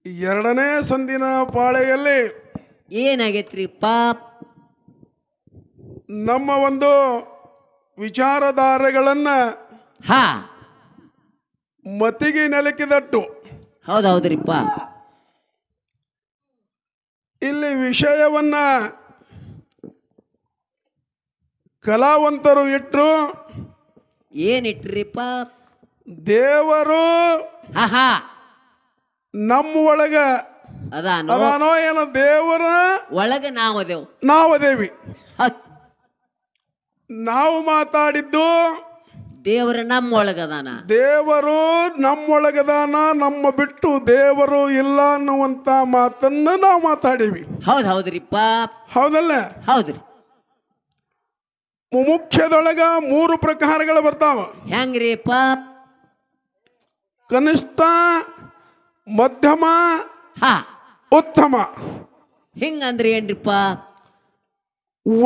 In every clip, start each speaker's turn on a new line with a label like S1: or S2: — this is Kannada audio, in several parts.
S1: ಎರಡನೇ ಸಂದಿನ ಪಾಳೆಯಲ್ಲಿ
S2: ಏನಾಗೈತ್ರಿಪ್ಪ?
S1: ನಮ್ಮ ಒಂದು ವಿಚಾರಧಾರೆಗಳನ್ನ
S2: ಹಾ
S1: ಮತಿಗೆ ನೆಲಕಿದಟ್ಟು
S2: ಹೌದೌದ್ರಿಪ್ಪ.
S1: ಇಲ್ಲಿ ವಿಷಯವನ್ನ ಕಲಾವಂತರು ಇಟ್ಟರು.
S2: ಏನಿಟ್ರಿಪ್ಪ?
S1: ದೇವರು
S2: ಹಾ ಹಾ
S1: ನಮ್ಮ ಒಳಗ ಅದಾನೋ ಏನೋ ದೇವರ
S2: ಒಳಗ ನಾವದೇವು
S1: ನಾವದೇವಿ. ನಾವು ಮಾತಾಡಿದ್ದು
S2: ದೇವರ ನಮ್ಮ ಒಳಗದಾನ.
S1: ದೇವರು ನಮ್ಮೊಳಗದಾನ, ನಮ್ಮ ಬಿಟ್ಟು ದೇವರು ಇಲ್ಲ ಅನ್ನುವಂತ ಮಾತನ್ನ ನಾವು ಮಾತಾಡೀವಿ.
S2: ಹೌದ್ರಿಪ್ಪ.
S1: ಹೌದಲ್ಲ?
S2: ಹೌದ್ರಿ.
S1: ಮುಮುಕ್ಷದೊಳಗ 3 ಪ್ರಕಾರಗಳು ಬರ್ತಾವ.
S2: ಹೆಂಗ್ರಿಪ್ಪ?
S1: ಕನಿಷ್ಠ, ಮಧ್ಯಮ,
S2: ಹಾ
S1: ಉತ್ತಮ.
S2: ಹಿಂಗಂದ್ರೆ ಏನ್ರಿಪ್ಪ?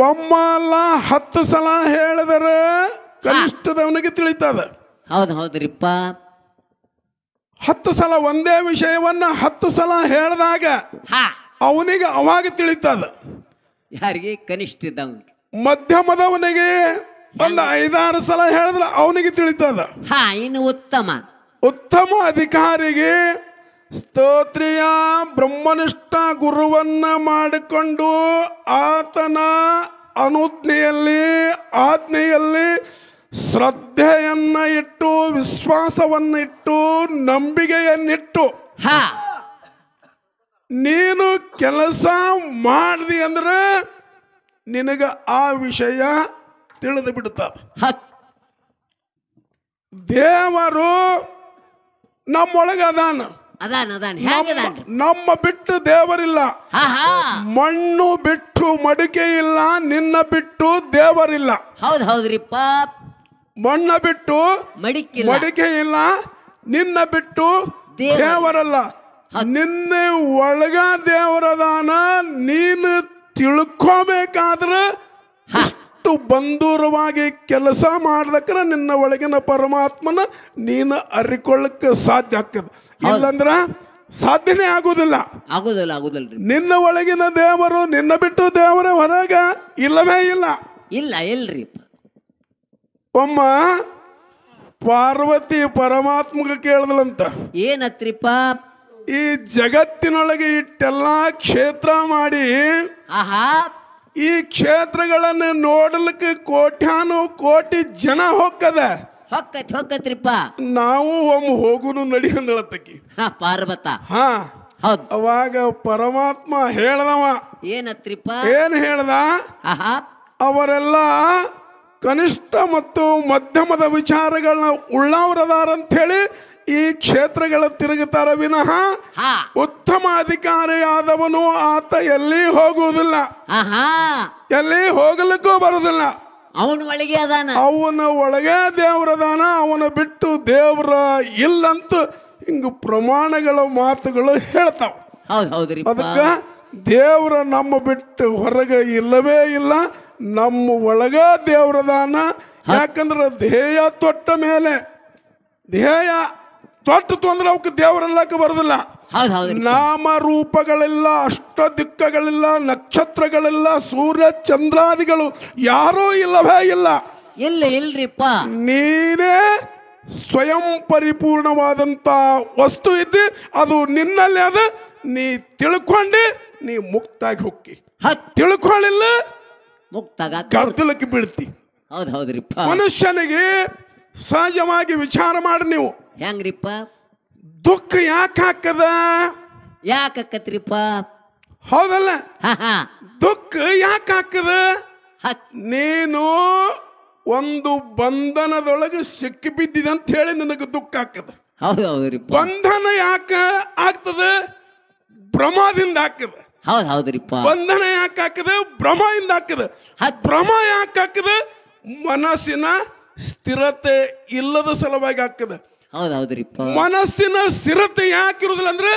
S1: ಒಮ್ಮಲ್ಲ 10 ಸಲ ಹೇಳಿದರೆ ಕನಿಷ್ಠದವನಿಗೆ ತಿಳಿತದ.
S2: ಹೌದ್ರಿಪ್ಪ.
S1: 10 ಸಲ ಒಂದೇ ವಿಷಯವನ್ನ 10 ಸಲ ಹೇಳಿದಾಗ ಅವನಿಗೆ ಅವಾಗ ತಿಳಿತದ.
S2: ಯಾರಿಗೆ? ಕನಿಷ್ಠದವನಿಗೆ.
S1: ಮಧ್ಯಮದವನಿಗೆ ಒಂದು 5-6 ಸಲ ಹೇಳಿದ್ರೆ ಅವನಿಗೆ ತಿಳಿತದ.
S2: ಇನ್ನು ಉತ್ತಮ.
S1: ಉತ್ತಮ ಅಧಿಕಾರಿಗೆ ಸ್ತೋತ್ರಿಯ ಬ್ರಹ್ಮನಿಷ್ಠ ಗುರುವನ್ನ ಮಾಡಿಕೊಂಡು ಆತನ ಅನುಜ್ಞೆಯಲ್ಲಿ ಆಜ್ಞೆಯಲ್ಲಿ ಶ್ರದ್ಧೆಯನ್ನ ಇಟ್ಟು, ವಿಶ್ವಾಸವನ್ನ ಇಟ್ಟು, ನಂಬಿಕೆಯನ್ನಿಟ್ಟು ನೀನು ಕೆಲಸ ಮಾಡಿದಿ ಅಂದ್ರೆ ನಿನಗ ಆ ವಿಷಯ ತಿಳಿದು ಬಿಡುತ್ತದೆ. ದೇವರು ನಮ್ಮೊಳಗ ಅದಾನ. ನಮ್ಮ ಬಿಟ್ಟು ದೇವರಿಲ್ಲ. ಮಣ್ಣು ಬಿಟ್ಟು ಮಡಿಕೆ ಇಲ್ಲ, ನಿನ್ನ ಬಿಟ್ಟು ದೇವರಿಲ್ಲ.
S2: ಹೌದ್ರಿಪ್ಪ.
S1: ಮಣ್ಣ ಬಿಟ್ಟು ಮಡಿಕೆ ಇಲ್ಲ, ನಿನ್ನ ಬಿಟ್ಟು ದೇವರಲ್ಲ. ನಿನ್ನ ಒಳಗ ದೇವರದಾನ. ನೀನು ತಿಳ್ಕೋಬೇಕಾದ್ರೆ ಇಷ್ಟು ಬಂದೂರವಾಗಿ ಕೆಲಸ ಮಾಡ್ದಕ್ರ ನಿನ್ನ ಒಳಗಿನ ಪರಮಾತ್ಮನ ನೀನು ಅರಿಕೊಳ್ಳಕ್ಕೆ ಸಾಧ್ಯ ಆಗ್ತದೆ. ಇಲ್ಲಂದ್ರ ಸಾಧ್ಯನೇ ಆಗುದಿಲ್ಲ. ನಿನ್ನ ಒಳಗಿನ ದೇವರು ನಿನ್ನ ಬಿಟ್ಟು ದೇವರ ಹೊರಗ ಇಲ್ಲವೇ ಇಲ್ಲ.
S2: ಇಲ್ರಿ.
S1: ಒಮ್ಮ ಪಾರ್ವತಿ ಪರಮಾತ್ಮಗೆ ಕೇಳಿದಳಂತ, ಏನತ್ರಿಪ್ಪ? ಈ ಜಗತ್ತಿನೊಳಗೆ ಇಟ್ಟೆಲ್ಲ ಕ್ಷೇತ್ರ ಮಾಡಿ ಈ ಕ್ಷೇತ್ರಗಳನ್ನು ನೋಡಲಿಕ್ಕೆ ಕೋಟ್ಯಾನು ಕೋಟಿ ಜನ
S2: ಹೊಕ್ಕತ್ರಿಪ್ಪ.
S1: ನಾವು ಒಮ್ಮೆ ಹೋಗುನು ನಡಿ ಅಂದಳತ್ತಕಿ
S2: ಪಾರ್ವತ.
S1: ಅವಾಗ ಪರಮಾತ್ಮ ಹೇಳ್ದವ,
S2: ಏನತ್ರಿಪ್ಪ?
S1: ಏನ್ ಹೇಳ್ದ? ಅವರೆಲ್ಲ ಕನಿಷ್ಠ ಮತ್ತು ಮಧ್ಯಮದ ವಿಚಾರಗಳನ್ನ ಉಳ್ಳವರದಾರಂತ ಹೇಳಿ ಈ ಕ್ಷೇತ್ರಗಳ ತಿರುಗುತ್ತಾರೆ ವಿನಃ ಉತ್ತಮ ಅಧಿಕಾರಿಯಾದವನು ಆತ ಎಲ್ಲಿ ಹೋಗುವುದಿಲ್ಲ, ಎಲ್ಲಿ ಹೋಗಲಿಕ್ಕೂ ಬರುವುದಿಲ್ಲ.
S2: ಅವನ ಒಳಗೆ ಅದಾನ.
S1: ಅವನ ಒಳಗೆ ದೇವರದಾನ. ಅವನ ಬಿಟ್ಟು ದೇವರ ಇಲ್ಲಂತ ಹಿಂಗ ಪ್ರಮಾಣಗಳ ಮಾತುಗಳು ಹೇಳ್ತಾವ. ಅದಕ್ಕೆ ದೇವರ ನಮ್ಮ ಬಿಟ್ಟು ಹೊರಗೆ ಇಲ್ಲವೇ ಇಲ್ಲ. ನಮ್ಮ ಒಳಗ ದೇವರದಾನ. ಯಾಕಂದ್ರೆ ಧ್ಯೇಯ ತೊಟ್ಟ ಮೇಲೆ, ಧ್ಯೇಯ ತೊಟ್ಟು ಅಂದ್ರೆ ಅವಕ್ಕೆ ದೇವರೆಲ್ಲಕ್ಕೆ ಬರುದಿಲ್ಲ. ನಾಮ ರೂಪಗಳಿಲ್ಲ, ಅಷ್ಟ ದಿಕ್ಕಗಳಿಲ್ಲ, ನಕ್ಷತ್ರಗಳಿಲ್ಲ, ಸೂರ್ಯ ಚಂದ್ರಾದಿಗಳು ಯಾರೂ ಇಲ್ಲವೇ ಇಲ್ಲ.
S2: ಇಲ್ರಿಪ್ಪ.
S1: ನೀನೇ ಸ್ವಯಂ ಪರಿಪೂರ್ಣವಾದಂತ ವಸ್ತು ಇದ್ದಿ, ಅದು ನಿನ್ನಲ್ಲಿ ಅದ. ನೀ ತಿಳ್ಕೊಂಡು ನೀ ಮುಕ್ತಾಗಿ ಹೋಗಿ, ತಿಳ್ಕೊಳ್ಳಿಲ್ಲ ಗದ್ದಲಕ್ಕೆ ಬೀಳ್ತಿ. ಮನುಷ್ಯನಿಗೆ ಸಹಜವಾಗಿ ವಿಚಾರ ಮಾಡಿ ನೀವು,
S2: ಹೆಂಗ್ರಿಪ್ಪ?
S1: ದುಃಖ ಯಾಕೆ
S2: ಯಾಕತ್ರಿಪ್ಪ?
S1: ಹೌದಲ್ಲ? ದುಃಖ ಯಾಕೆ ಹಾಕದ? ನೀನು ಒಂದು ಬಂಧನದೊಳಗೆ ಸಿಕ್ಕಿ ಬಿದ್ದಿದೆ ಅಂತ ಹೇಳಿ ನನಗೆ ದುಃಖ ಹಾಕದ. ಬಂಧನ ಯಾಕೆ ಆಗ್ತದೆ? ಭ್ರಮದಿಂದ ಹಾಕದ. ಬಂಧನ ಯಾಕೆ ಹಾಕದ? ಭ್ರಮದಿಂದ ಹಾಕದ. ಭ್ರಮ ಯಾಕೆ ಹಾಕದ? ಮನಸ್ಸಿನ ಸ್ಥಿರತೆ ಇಲ್ಲದ ಸಲುವಾಗಿ ಹಾಕದ. ಮನಸ್ಸಿನ ಸ್ಥಿರತೆ ಯಾಕಿರುದಿಲ್ಲ ಅಂದ್ರೆ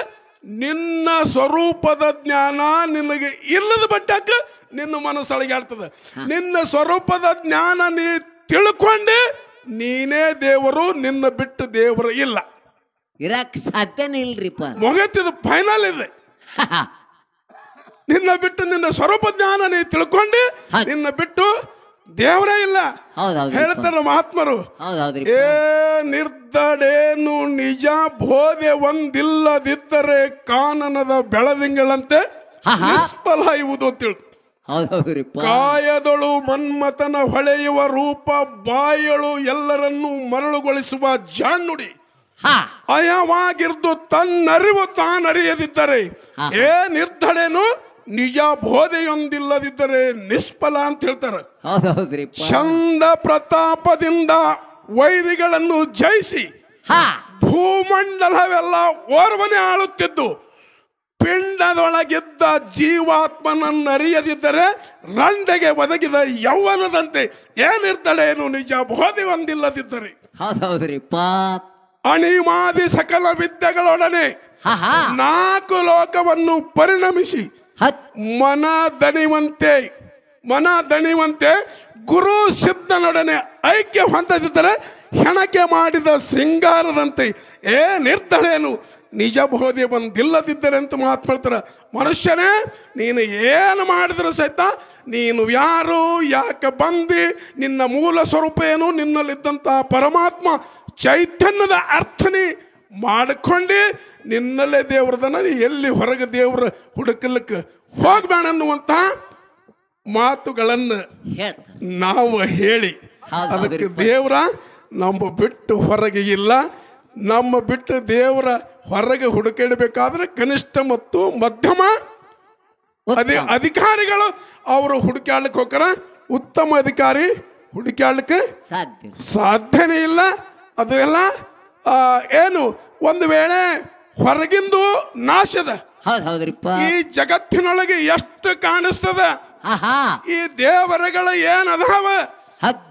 S1: ನಿನ್ನ ಸ್ವರೂಪದ ಜ್ಞಾನ ನಿನಗೆ ಇಲ್ಲದ ಬಟ್ಟಾಕ ನಿನ್ನ ಮನಸ್ಸೊಳಗೆ ಆಡ್ತದೆ. ನಿನ್ನ ಸ್ವರೂಪದ ಜ್ಞಾನ ನೀ ತಿಳ್ಕೊಂಡೆ ನೀನೇ ದೇವರು, ನಿನ್ನ ಬಿಟ್ಟು ದೇವರು ಇಲ್ಲ.
S2: ಇರಾಕ್ ಸಾಧ್ಯನೇ ಇಲ್ರಿಪ್ಪ.
S1: ಮುಗತಿದು ಫೈನಲ್ ಇದೆ. ನಿನ್ನ ಬಿಟ್ಟು ನಿನ್ನ ಸ್ವರೂಪ ಜ್ಞಾನ ನೀ ತಿಳ್ಕೊಂಡು ನಿನ್ನ ಬಿಟ್ಟು ದೇವರೇ ಇಲ್ಲ ಹೇಳ್ತಾರ ಮಹಾತ್ಮರು. ಏ ನಿರ್ದಡೇನು ನಿಜ ಬೋಧೆ ಒಂದಿಲ್ಲದಿದ್ದರೆ ಕಾನನದ ಬೆಳದಿಂಗಳಂತೆ ನಿಷ್ಫಲ ಇವುದು ಅಂತ ಹೇಳ್ತು. ಕಾಯದೊಳು ಮನ್ಮಥನ ಹೊಳೆಯುವ ರೂಪ ಬಾಯಳು ಎಲ್ಲರನ್ನೂ ಮರಳುಗೊಳಿಸುವ ಜಾಣ್ಣುಡಿ ಅಯವಾಗಿರ್ದು ತನ್ನರಿವು ತಾನರಿಯದಿದ್ದರೆ ಏ ನಿರ್ಧಡೇನು ನಿಜ ಬೋಧೆಯೊಂದಿಲ್ಲದಿದ್ದರೆ ನಿಷ್ಫಲ ಅಂತ ಹೇಳ್ತಾರೆ. ಚಂದ ಪ್ರತಾಪದಿಂದ ವೈರಿಗಳನ್ನು ಜಯಿಸಿ ಭೂಮಂಡಲವೆಲ್ಲ ಓರ್ವನೆ ಆಳುತ್ತಿದ್ದು ಪಿಂಡದೊಳಗಿದ್ದ ಜೀವಾತ್ಮನನ್ನರಿಯದಿದ್ದರೆ ರಂಡೆಗೆ ಒದಗಿದ ಯೌವನದಂತೆ ಏನಿರ್ತಾಳೇನು ನಿಜ ಬೋಧೆ ಒಂದಿಲ್ಲದಿದ್ದರೆ. ಅಣಿಮಾದಿ ಸಕಲ ವಿದ್ಯೆಗಳೊಡನೆ 4 ಲೋಕವನ್ನು ಪರಿಣಮಿಸಿ ಮನ ದಣಿವಂತೆ ಗುರು ಸಿದ್ಧನೊಡನೆ ಐಕ್ಯ ಹೊಂದದಿದ್ದರೆ ಹೆಣಕೆ ಮಾಡಿದ ಶೃಂಗಾರದಂತೆ ಏ ನಿರ್ಧಳೇನು ನಿಜ ಬೋಧೆ ಬಂದಿಲ್ಲದಿದ್ದರೆ ಅಂತ ಮಾತಾಡ್ತಾರೆ. ಮನುಷ್ಯನೇ ನೀನು ಏನು ಮಾಡಿದ್ರು ಸಹಿತ ನೀನು ಯಾರು, ಯಾಕೆ ಬಂದು, ನಿನ್ನ ಮೂಲ ಸ್ವರೂಪ ಏನು, ನಿನ್ನಲ್ಲಿದ್ದಂಥ ಪರಮಾತ್ಮ ಚೈತನ್ಯದ ಅರ್ಥನಿ ಮಾಡಿಕೊಂಡು ನಿನ್ನಲ್ಲೇ ದೇವ್ರದನ ಎಲ್ಲಿ ಹೊರಗೆ ದೇವ್ರ ಹುಡುಕಲಿಕ್ಕೆ ಹೋಗ್ಬೇಡ ಅನ್ನುವಂಥ ಮಾತುಗಳನ್ನು ನಾವು ಹೇಳಿ ಅದಕ್ಕೆ ದೇವ್ರ ನಮ್ಮ ಬಿಟ್ಟು ಹೊರಗೆ ಇಲ್ಲ. ನಮ್ಮ ಬಿಟ್ಟು ದೇವರ ಹೊರಗೆ ಹುಡುಕಿಡಬೇಕಾದ್ರೆ ಕನಿಷ್ಠ ಮತ್ತು ಮಧ್ಯಮ ಅಧಿಕಾರಿಗಳು ಅವರು ಹುಡುಕಾಡ್ಲಿಕ್ಕೆ ಹೋಗ್ತಾರ. ಉತ್ತಮ ಅಧಿಕಾರಿ ಹುಡುಕಾಡ್ಲಿಕ್ಕೆ ಸಾಧ್ಯನೇ ಇಲ್ಲ. ಅದು ಎಲ್ಲ ಏನು ಒಂದು ವೇಳೆ ಹೊರಗಿಂದು ನಾಶದ ಈ ಜಗತ್ತಿನೊಳಗೆ ಎಷ್ಟು ಕಾಣಿಸ್ತದ ಈ ದೇವರಗಳು ಏನದಾವ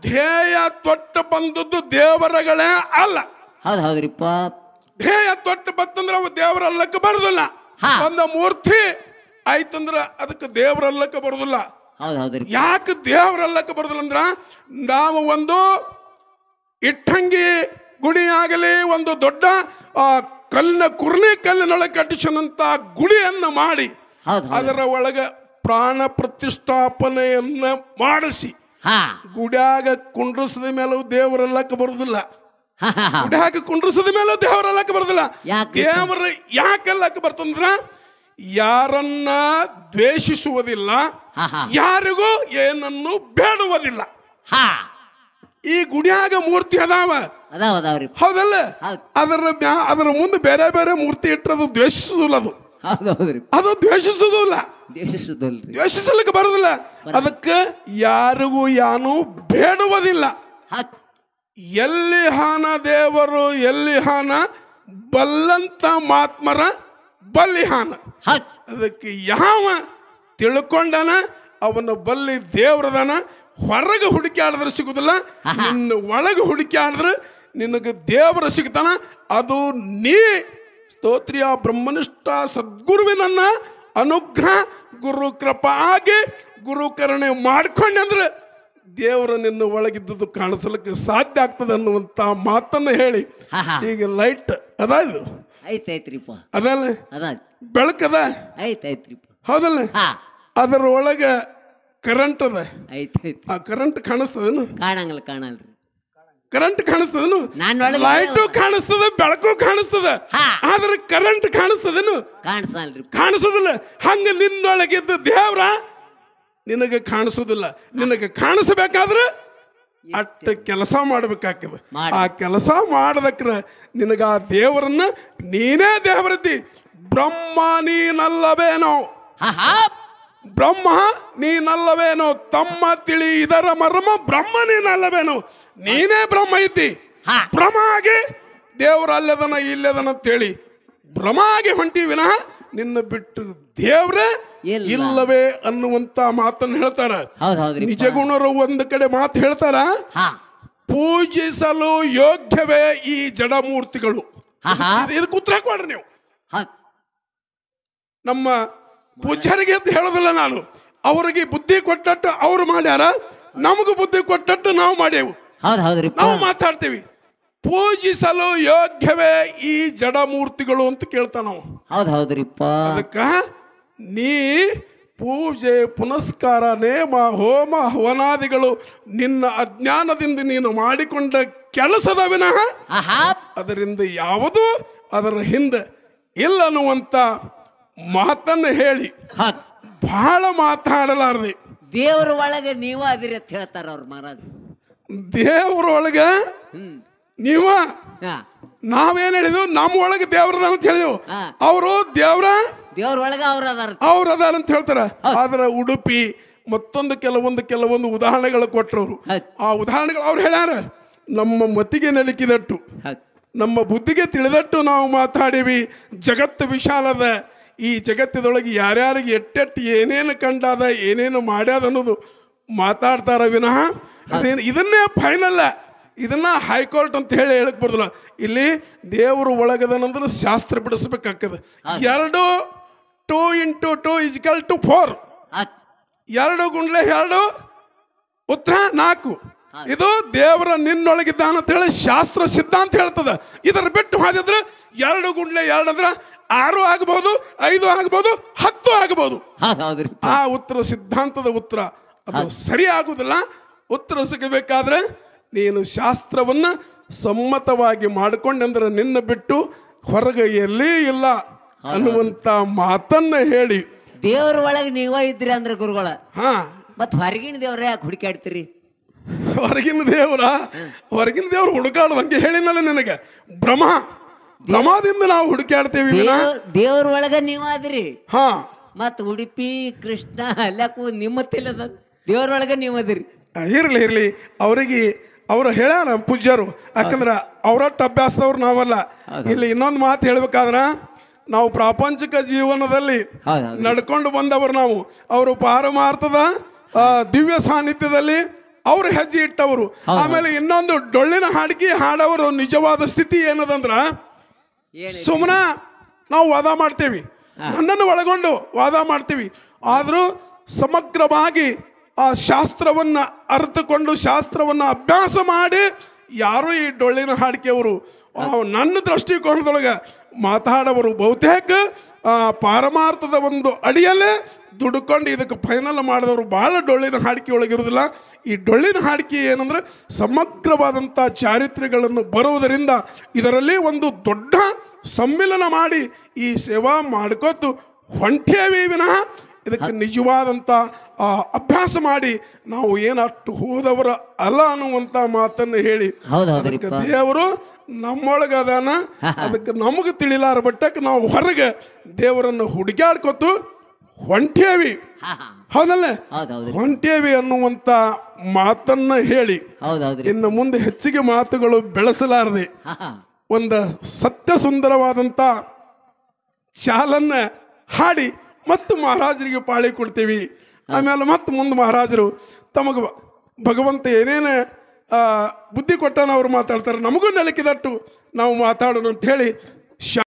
S1: ಧ್ಯೇಯ ತೊಟ್ಟ ಬಂದದ್ದು ದೇವರಗಳೇ ಅಲ್ಲ. ಧ್ಯೇಯ ತೊಟ್ಟ ಬಂತಂದ್ರೆ ಅವು ದೇವರಲ್ಲಕ್ಕೆ ಬರುದಿಲ್ಲ. ಒಂದು ಮೂರ್ತಿ ಆಯ್ತಂದ್ರ ಅದಕ್ಕೆ ದೇವರಲ್ಲಕ್ಕೆ ಬರುದಿಲ್ಲ. ಯಾಕೆ ದೇವರಲ್ಲಕ್ಕೆ ಬರುದಿಲ್ಲ ಅಂದ್ರ ನಾವು ಒಂದು ಇಟ್ಟಂಗಿ ಗುಡಿ ಆಗಲಿ ಒಂದು ದೊಡ್ಡ ಕುರ್ನಿ ಕಲ್ಲಿನೊಳಗೆ ಕಟ್ಟಿಸಿದಂತ ಗುಡಿಯನ್ನ ಮಾಡಿ ಅದರ ಒಳಗೆ ಪ್ರಾಣ ಪ್ರತಿಷ್ಠಾಪನೆಯನ್ನ ಮಾಡಿಸಿ ಗುಡಿಯಾಗ ಕುಂಡ್ರಸದ ಮೇಲೂ ದೇವರಲ್ಲಕ್ಕೆ ಬರುದಿಲ್ಲ. ಗುಡಿಯಾಗ ಕುಂಡ್ರಸದ ಮೇಲೂ ದೇವರಲ್ಲಕ್ಕೆ ಬರುದಿಲ್ಲ. ದೇವರ ಯಾಕೆಲ್ಲಕ್ಕೆ ಬರ್ತಂದ್ರ ಯಾರನ್ನ ದ್ವೇಷಿಸುವುದಿಲ್ಲ, ಯಾರಿಗೂ ಏನನ್ನು ಬೇಡುವುದಿಲ್ಲ. ಈ ಗುಡಿಯಾಗ ಮೂರ್ತಿ ಅದಾವ ಹೌದಲ್ಲ, ಅದರ ಮುಂದೆ ಬೇರೆ ಬೇರೆ ಮೂರ್ತಿ ಇಟ್ಟರೆ ದ್ವೇಷಿಸುದಿಲ್ಲ. ಅದು ದ್ವೇಷಿಸುವುದಿಲ್ಲ, ದ್ವೇಷಿಸಲಿಕ್ಕೆ ಬರುದಿಲ್ಲ. ಅದಕ್ಕೆ ಯಾರಿಗೂ ಯಾನು ಬೇಡುವುದಿಲ್ಲ. ಎಲ್ಲಿ ಹಾನ ದೇವರು ಎಲ್ಲಿ ಹಾನ ಬಲ್ಲಂತ ಮಾತ್ಮರ ಬಲ್ಲಿಹಾನ. ಅದಕ್ಕೆ ಯಾವ ತಿಳ್ಕೊಂಡನ ಅವನ ಬಲ್ಲಿ ದೇವ್ರದನ. ಹೊರಗೆ ಹುಡುಕಾಡಿದ್ರೆ ಸಿಗುದಿಲ್ಲ, ನಿನ್ನ ಒಳಗೆ ಹುಡುಕಾಡಿದ್ರೆ ನಿನಗೆ ದೇವರ ಸಿಗ್ತಾನ. ಅದು ನೀ ಸ್ತೋತ್ರಿಯ ಬ್ರಹ್ಮನಿಷ್ಠ ಸದ್ಗುರುವಿನನ್ನ ಅನುಗ್ರಹ ಗುರು ಕೃಪಾ ಆಗಿ ಗುರು ಕರುಣೆ ಮಾಡ್ಕೊಂಡ್ರೆ ದೇವರ ನಿನ್ನ ಒಳಗಿದ್ದದ್ದು ಕಾಣಿಸಲಿಕ್ಕೆ ಸಾಧ್ಯ ಆಗ್ತದೆ ಅನ್ನುವಂತ ಮಾತನ್ನ ಹೇಳಿ ಈಗ ಲೈಟ್ ಅದ ಇದು ಅದಲ್ಲ ಬೆಳಕದ ಹೌದಲ್ಲ, ಅದರ ಒಳಗ ಕರೆಂಟ್ ಅದ. ಆ ಕರೆಂಟ್ ಕಾಣಿಸ್ತದೇನು? ಕರೆಂಟ್ ಕಾಣಿಸ್ತದೇನು? ಲೈಟು ಕಾಣಿಸ್ತದ, ಬೆಳಕು ಕಾಣಿಸ್ತದ, ಆದ್ರೆ ಕರೆಂಟ್ ಕಾಣಿಸ್ತದೇನು? ಕಾಣಿಸೋದಿಲ್ಲ. ಹಂಗ ನಿನ್ನೊಳಗಿದ್ದ ದೇವ್ರ ನಿನಗೆ ಕಾಣಿಸೋದಿಲ್ಲ. ನಿನಗೆ ಕಾಣಿಸಬೇಕಾದ್ರೆ ಅಟ್ಟ ಕೆಲಸ ಮಾಡ್ಬೇಕಾಗ್ತದೆ. ಆ ಕೆಲಸ ಮಾಡದಕ್ರ ನಿನಗ ಆ ದೇವರನ್ನ ನೀನೇ ದೇವರದ್ದಿ. ಬ್ರಹ್ಮ ನೀನಲ್ಲವೇನೋ, ಬ್ರಹ್ಮ ನೀನಲ್ಲವೇನೋ, ತಮ್ಮ ತಿಳಿ ಇದರ ಮರ್ಮ ಬ್ರಹ್ಮ ನೀನಲ್ಲವೇನೋ, ನೀನೇ ಬ್ರಹ್ಮ ಇದ್ದಿ. ಭ್ರಮ ಆಗಿ ದೇವರ ಅಲ್ಲದನ ಇಲ್ಲದನ ಅಂತೇಳಿ ಭ್ರಮ ಆಗಿ ಹೊಂಟಿ ವಿನಃ ನಿನ್ನ ಬಿಟ್ಟು ದೇವ್ರೇ ಇಲ್ಲವೇ ಅನ್ನುವಂತ ಮಾತನ್ನು ಹೇಳ್ತಾರ. ನಿಜ ಗುಣರು ಒಂದು ಕಡೆ ಮಾತು ಹೇಳ್ತಾರ, ಪೂಜಿಸಲು ಯೋಗ್ಯವೇ ಈ ಜಡಮೂರ್ತಿಗಳು. ಇದಕ್ಕೆ ಉತ್ತರ ಕೊಡ್ರಿ ನೀವು. ನಮ್ಮ ಪೂಜ್ಯರಿಗೆ ಅಂತ ಹೇಳೋದಿಲ್ಲ ನಾನು, ಅವರಿಗೆ ಬುದ್ಧಿ ಕೊಟ್ಟಟ್ಟು ಅವ್ರು ಮಾಡ್ಯಾರ, ನಮಗೂ ಬುದ್ಧಿ ಕೊಟ್ಟಟ್ಟು ನಾವು ಮಾಡ್ಯೇವು. ನಾವು ಮಾತಾಡ್ತೀವಿ. ಪೂಜಿಸಲು ಯೋಗ್ಯವೇ ಈ ಜಡಮೂರ್ತಿಗಳು ಅಂತ ಕೇಳ್ತಾನ ನಾವು.
S2: ಹೌದ್ರಿಪ್ಪ.
S1: ಅದಕ್ಕ ನೀ ಪೂಜೆ ಪುನಸ್ಕಾರ ನೇಮ ಹೋಮ ಹವನಾದಿಗಳು ನಿನ್ನ ಅಜ್ಞಾನದಿಂದ ನೀನು ಮಾಡಿಕೊಂಡ ಕೆಲಸದ ವಿನಃ ಅದರಿಂದ ಯಾವುದೂ ಅದರ ಹಿಂದೆ ಇಲ್ಲ ಅನ್ನುವಂತ ಮಾತನ್ನು ಹೇಳಿ ಬಹಳ ಮಾತಾಡಲಾರದೆ
S2: ದೇವರ ಒಳಗೆ ನೀವು ಅದಿರಿ ಅಂತ ಹೇಳ್ತಾರ ಅವ್ರ ಮಹಾರಾಜ್.
S1: ದೇವ್ರ ಒಳಗೆ ನೀವ ನಾವೇನ್ ಹೇಳಿದ್ವು, ನಮ್ಮ ಒಳಗೆ ದೇವ್ರದ ಅಂತ ಹೇಳಿದ್ವು. ಅವರು ದೇವ್ರ
S2: ಒಳಗೆ
S1: ಅವ್ರದಾರ ಅಂತ ಹೇಳ್ತಾರ. ಆದ್ರ ಉಡುಪಿ ಮತ್ತೊಂದು ಕೆಲವೊಂದು ಉದಾಹರಣೆಗಳು ಕೊಟ್ಟರು. ಆ ಉದಾಹರಣೆಗಳು ಅವ್ರು ಹೇಳ್ಯಾರ. ನಮ್ಮ ಮತಿಗೆ ನೆಲಕಿದಟ್ಟು, ನಮ್ಮ ಬುದ್ಧಿಗೆ ತಿಳಿದಟ್ಟು ನಾವು ಮಾತಾಡೀವಿ. ಜಗತ್ತು ವಿಶಾಲದ. ಈ ಜಗತ್ತದೊಳಗೆ ಯಾರ್ಯಾರಿಗೆ ಎಟ್ಟೆಟ್ಟು ಏನೇನು ಕಂಡಾದ ಏನೇನು ಮಾಡ್ಯಾದ ಅನ್ನೋದು ಮಾತಾಡ್ತಾರ ವಿನಃ ಇದನ್ನೇ ಫೈನಲ್, ಇದನ್ನ ಹೈಕೋರ್ಟ್ ಅಂತ ಹೇಳಕ್ ಬರೋದಿಲ್ಲ. ಇಲ್ಲಿ ದೇವರು ಒಳಗದನಂದ್ರೆ ಶಾಸ್ತ್ರ ಬಿಡಿಸ್ಬೇಕಾಗ್ತದೆ. 2 2 × 2 = 4. 2 × 2 ಉತ್ತರ 4. ಇದು ದೇವರ ನಿನ್ನೊಳಗಿದ್ದಾನ ಅಂತ ಹೇಳಿ ಶಾಸ್ತ್ರ ಸಿದ್ಧಾಂತ ಹೇಳ್ತದ. ಇದರ ಬಿಟ್ಟು ಹಾದಿದ್ರೆ 2 × 2 ಅಂದ್ರೆ 6 ಆಗಬಹುದು, 5 ಆಗಬಹುದು, 10 ಆಗಬಹುದು. ಆ ಉತ್ತರ ಸಿದ್ಧಾಂತದ ಉತ್ತರ ಅದು ಸರಿ ಆಗುದಿಲ್ಲ. ಉತ್ತರ ಸಿಗಬೇಕಾದ್ರೆ ನೀನು ಶಾಸ್ತ್ರವನ್ನ ಸಮ್ಮತವಾಗಿ ಮಾಡಿಕೊಂಡಂದ್ರೆ ನಿನ್ನ ಬಿಟ್ಟು ಹೊರಗೆ ಎಲ್ಲಿ ಇಲ್ಲ ಅನ್ನುವಂತ ಮಾತನ್ನ ಹೇಳಿ
S2: ದೇವರ ಒಳಗೆ ನೀವ ಇದ್ರಿ ಅಂದ್ರೆ ಗುರುಗಳ. ಮತ್ ಹೊರಗಿನ ದೇವ್ರ ಯಾಕೆ ಹುಡುಕಾಡ್ತೀರಿ?
S1: ಹೊರಗಿನ ದೇವ್ರು ಹುಡುಕಾಡೋದಂಗೆ ಹೇಳಿನಲ್ಲ ನಿನಗೆ. ಭ್ರಮದಿಂದ ನಾವು ಹುಡುಕಾಡ್ತೇವೆ.
S2: ದೇವ್ರ ಒಳಗ ನೀವ ಅದ್ರಿ. ಮತ್ ಉಡುಪಿ ಕೃಷ್ಣ ಎಲ್ಲಕ್ಕೂ ನಿಮ್ಮತ್ತಿಲ್ಲದ ದೇವ್ರೊಳಗ ನೀವ್ ಅದಿರಿ.
S1: ಇರ್ಲಿ ಅವರಿಗೆ ಅವ್ರು ಹೇಳ್ಯಾರ ಪೂಜ್ಯರು. ಯಾಕಂದ್ರ ಅವರಟ್ಟು ಅಭ್ಯಾಸದವ್ರು ನಾವಲ್ಲ. ಇಲ್ಲಿ ಇನ್ನೊಂದು ಮಾತು ಹೇಳ್ಬೇಕಾದ್ರ, ನಾವು ಪ್ರಾಪಂಚಿಕ ಜೀವನದಲ್ಲಿ ನಡ್ಕೊಂಡು ಬಂದವರು ನಾವು. ಅವರು ಪಾರಮಾರ್ಥದ ದಿವ್ಯ ಸಾನ್ನಿಧ್ಯದಲ್ಲಿ ಅವ್ರು ಹೆಜ್ಜೆ ಇಟ್ಟವರು. ಆಮೇಲೆ ಇನ್ನೊಂದು ಡೊಳ್ಳಿನ ಹಾಡಿಕೆ ಹಾಡವರು ನಿಜವಾದ ಸ್ಥಿತಿ ಏನದಂದ್ರ, ಸುಮ್ಮನ ನಾವು ವಾದ ಮಾಡ್ತೇವಿ, ನನ್ನನ್ನು ಒಳಗೊಂಡು ವಾದ ಮಾಡ್ತೀವಿ. ಆದರೂ ಸಮಗ್ರವಾಗಿ ಆ ಶಾಸ್ತ್ರವನ್ನ ಅರ್ಥಕೊಂಡು ಶಾಸ್ತ್ರವನ್ನ ಅಭ್ಯಾಸ ಮಾಡಿ ಯಾರು ಈ ಡೊಳ್ಳಿನ ಹಾಡಿಕೆಯವರು ನನ್ನ ದೃಷ್ಟಿಕೋನದೊಳಗೆ ಮಾತಾಡವರು ಬಹುತೇಕ ಪಾರಮಾರ್ಥದ ಒಂದು ಅಡಿಯಲ್ಲೇ ದುಡ್ಕೊಂಡು ಇದಕ್ಕೆ ಫೈನಲ್ ಮಾಡಿದವರು ಭಾಳ ಡೊಳ್ಳಿನ ಹಾಡಿಕೆ ಒಳಗಿರೋದಿಲ್ಲ. ಈ ಡೊಳ್ಳಿನ ಹಾಡಿಕೆ ಏನಂದ್ರೆ ಸಮಗ್ರವಾದಂಥ ಚಾರಿತ್ರ್ಯಗಳನ್ನು ಬರುವುದರಿಂದ ಇದರಲ್ಲಿ ಒಂದು ದೊಡ್ಡ ಸಮ್ಮಿಲನ ಮಾಡಿ ಈ ಸೇವಾ ಮಾಡ್ಕೋತು ಹೊಂಟೇವಿ ವಿನಃ ಇದಕ್ಕೆ ನಿಜವಾದಂಥ ಅಭ್ಯಾಸ ಮಾಡಿ ನಾವು ಏನಷ್ಟು ಹೋದವರ ಅಲ್ಲ ಅನ್ನುವಂಥ ಮಾತನ್ನು ಹೇಳಿ ಅದಕ್ಕೆ ದೇವರು ನಮ್ಮೊಳಗದಾನ. ಅದಕ್ಕೆ ನಮಗೆ ತಿಳಿಲಾರ ಬಟ್ಟಕ್ಕೆ ನಾವು ಹೊರಗೆ ದೇವರನ್ನು ಹುಡುಕಾಡ್ಕೊತು ಹೊಂಟೇವಿ. ಹೌದಲ್ಲ, ಹೊಂಟೇವಿ ಅನ್ನುವಂತ ಮಾತನ್ನ ಹೇಳಿ ಇನ್ನು ಮುಂದೆ ಹೆಚ್ಚಿಗೆ ಮಾತುಗಳು ಬೆಳೆಸಲಾರದೆ ಒಂದು ಸತ್ಯ ಸುಂದರವಾದಂತ ಚಾಲನ್ನ ಹಾಡಿ ಮತ್ತು ಮಹಾರಾಜರಿಗೆ ಪಾಳಿ ಕೊಡ್ತೀವಿ. ಆಮೇಲೆ ಮತ್ತೆ ಮುಂದೆ ಮಹಾರಾಜರು ತಮಗೆ ಭಗವಂತ ಏನೇನು ಬುದ್ಧಿ ಕೊಟ್ಟನ ಅವ್ರು ಮಾತಾಡ್ತಾರೆ, ನಮಗೂ ನೆಲಕಿದಟ್ಟು ನಾವು ಮಾತಾಡೋಣ ಅಂತ ಹೇಳಿ